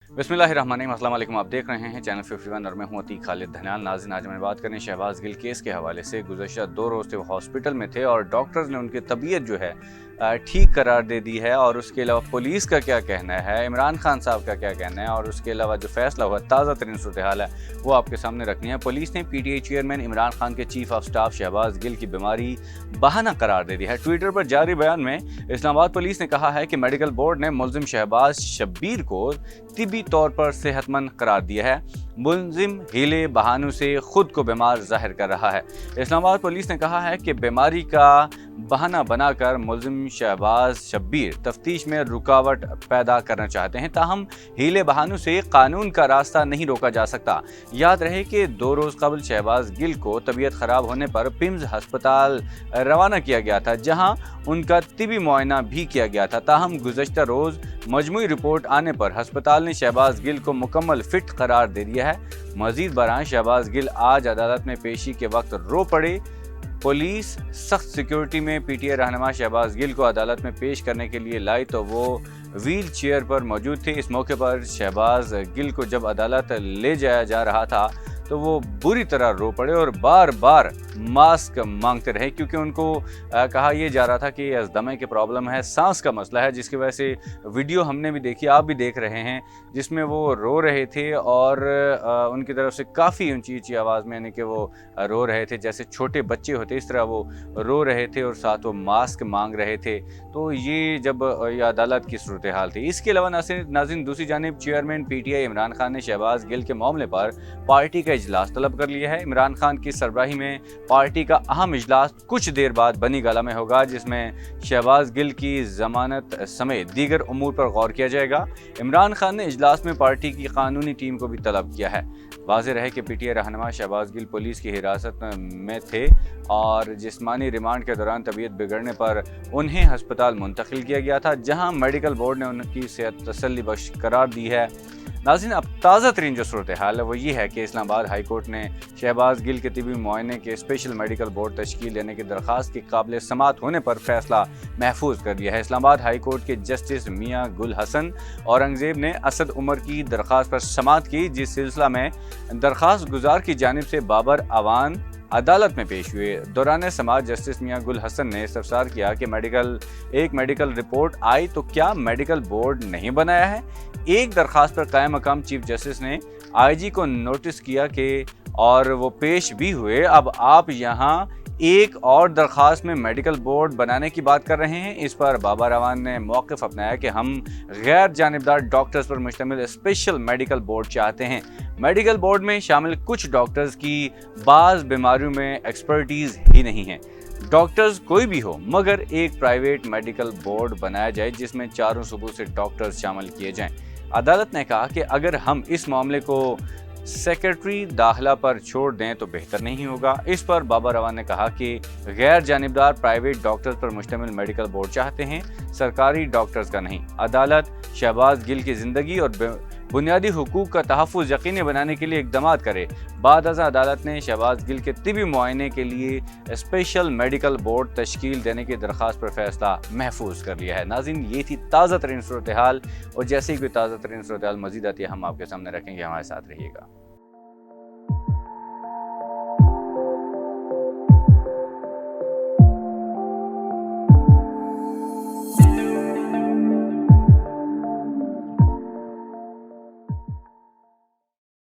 बिस्मिल्लाहिर्रहमानिर्रहीम। अस्सलाम वालेकुम। आप देख रहे हैं चैनल 51 और मैं हूं अतीक खालिद धनियाल। नाज़रीन, आज मैं बात करें शहबाज गिल केस के हवाले से। गुज़श्ता 2 रोज़ से वो हॉस्पिटल में थे और डॉक्टर्स ने उनकी तबीयत जो है ठीक करार दे दी है। और उसके अलावा पुलिस का क्या कहना है, इमरान खान साहब का क्या कहना है, और उसके अलावा जो फैसला हुआ, ताज़ा तरीन सूरत हाल है, वो आपके सामने रखनी है। पुलिस ने PTI चेयरमैन इमरान खान के chief of staff Shahbaz Gill की बीमारी बहाना करार दे दी है। ट्विटर पर जारी बयान में इस्लामाबाद पुलिस ने कहा है कि मेडिकल बोर्ड ने मुल्जिम शहबाज शब्बीर को तिबी तौर पर सेहतमंद करार दिया है। मुल्जिम हीले बहानों से खुद को बीमार जाहिर कर रहा है। इस्लामाबाद पुलिस ने कहा है कि बीमारी का बहाना बनाकर मुल्जिम शहबाज शब्बीर तफ्तीश में रुकावट पैदा करना चाहते हैं, ताहम हीले बहानों से कानून का रास्ता नहीं रोका जा सकता। याद रहे कि 2 रोज़ कबल शहबाज गिल को तबीयत ख़राब होने पर पिम्स हस्पताल रवाना किया गया था, जहां उनका तिबी मुआयना भी किया गया था। ताहम गुज़श्ता रोज़ मजमूई रिपोर्ट आने पर हस्पताल ने शहबाज गिल को मुकम्मल फिट करार दे दिया है। मजीद बरां शहबाज गिल आज अदालत में पेशी के वक्त रो पड़े। पुलिस सख्त सिक्योरिटी में PTI रहनुमा शहबाज गिल को अदालत में पेश करने के लिए लाई तो वो व्हील चेयर पर मौजूद थे। इस मौके पर शहबाज गिल को जब अदालत ले जाया जा रहा था तो वो बुरी तरह रो पड़े और बार बार मास्क मांगते रहे, क्योंकि उनको कहा यह जा रहा था कि अज़दमे की प्रॉब्लम है, सांस का मसला है, जिसकी वजह से वीडियो हमने भी देखी, आप भी देख रहे हैं, जिसमें वो रो रहे थे और उनकी तरफ से काफ़ी ऊंची ऊंची आवाज़ में, यानी कि वो रो रहे थे जैसे छोटे बच्चे होते, इस तरह वो रो रहे थे और साथ वो मास्क मांग रहे थे। तो ये जब ये अदालत की सूरत हाल थी। इसके अलावा नाज़रीन, दूसरी जानिब चेयरमैन PTI इमरान खान ने शहबाज गिल के मामले पर पार्टी का इजलास तलब कर लिया है। इमरान खान की सरबराही में पार्टी का अहम इजलास कुछ देर बाद बनी गाला में होगा, जिसमें शहबाज गिल की जमानत समेत दीगर उमूर पर गौर किया जाएगा। इमरान खान ने इजलास में पार्टी की कानूनी टीम को भी तलब किया है। वाज़ेह रहे कि PTI रहनुमा शहबाज गिल पुलिस की हिरासत में थे और जिस्मानी रिमांड के दौरान तबीयत बिगड़ने पर उन्हें हस्पताल मुंतकिल किया गया था, जहां मेडिकल बोर्ड ने उनकी सेहत तसल्ली बख्श करार दी है। नाज़रीन, अब ताज़ा तरीन जो सूरत हाल है वो ये है कि इस्लामाबाद हाई कोर्ट ने शहबाज गिल के तिबी मुआयने के स्पेशल मेडिकल बोर्ड तश्कील देने की दरख्वास्त के काबिल समात होने पर फैसला महफूज कर दिया है। इस्लामाबाद हाई कोर्ट के जस्टिस मियां गुल हसन औरंगजेब ने असद उमर की दरख्वास्त पर समात की, जिस सिलसिला में दरख्वास्त गुजार की जानिब से बाबर अवान अदालत में पेश हुए। दौरान समात जस्टिस मियां गुल हसन ने इस्तफसार किया कि मेडिकल रिपोर्ट आई तो क्या मेडिकल बोर्ड नहीं बनाया है। एक दरखास्त पर कायम मकाम चीफ जस्टिस ने IG को नोटिस किया कि और वो पेश भी हुए। अब आप यहाँ एक और दरखास्त में मेडिकल बोर्ड बनाने की बात कर रहे हैं। इस पर बाबर अवान ने मौक़िफ़ अपनाया कि हम गैर जानिबदार डॉक्टर्स पर मुश्तमिल स्पेशल मेडिकल बोर्ड चाहते हैं। मेडिकल बोर्ड में शामिल कुछ डॉक्टर्स की बाज़ बीमारियों में एक्सपर्टीज़ ही नहीं है। डॉक्टर्स कोई भी हो, मगर एक प्राइवेट मेडिकल बोर्ड बनाया जाए जिसमें चारों सूबों से डॉक्टर्स शामिल किए जाएं। अदालत ने कहा कि अगर हम इस मामले को सेक्रेटरी दाखिला पर छोड़ दें तो बेहतर नहीं होगा। इस पर बाबर अवान ने कहा कि गैर जानिबदार प्राइवेट डॉक्टर्स पर मुश्तमिल मेडिकल बोर्ड चाहते हैं, सरकारी डॉक्टर्स का नहीं। अदालत शहबाज गिल की ज़िंदगी और बुनियादी हुकूक का तहफ़्फ़ुज़ यकीनी बनाने के लिए इक़दामात करे। बाद अज़ां अदालत ने शहबाज गिल के तिबी मुआयने के लिए स्पेशल मेडिकल बोर्ड तश्कील देने की दरख्वास्त पर फैसला महफूज कर लिया है। नाज़रीन, ये थी ताज़ा तरीन सूरत हाल, और जैसे ही कोई ताज़ा तरीन सूरत हाल मज़ीद आती है हम आपके सामने रखेंगे। हमारे साथ रहिएगा।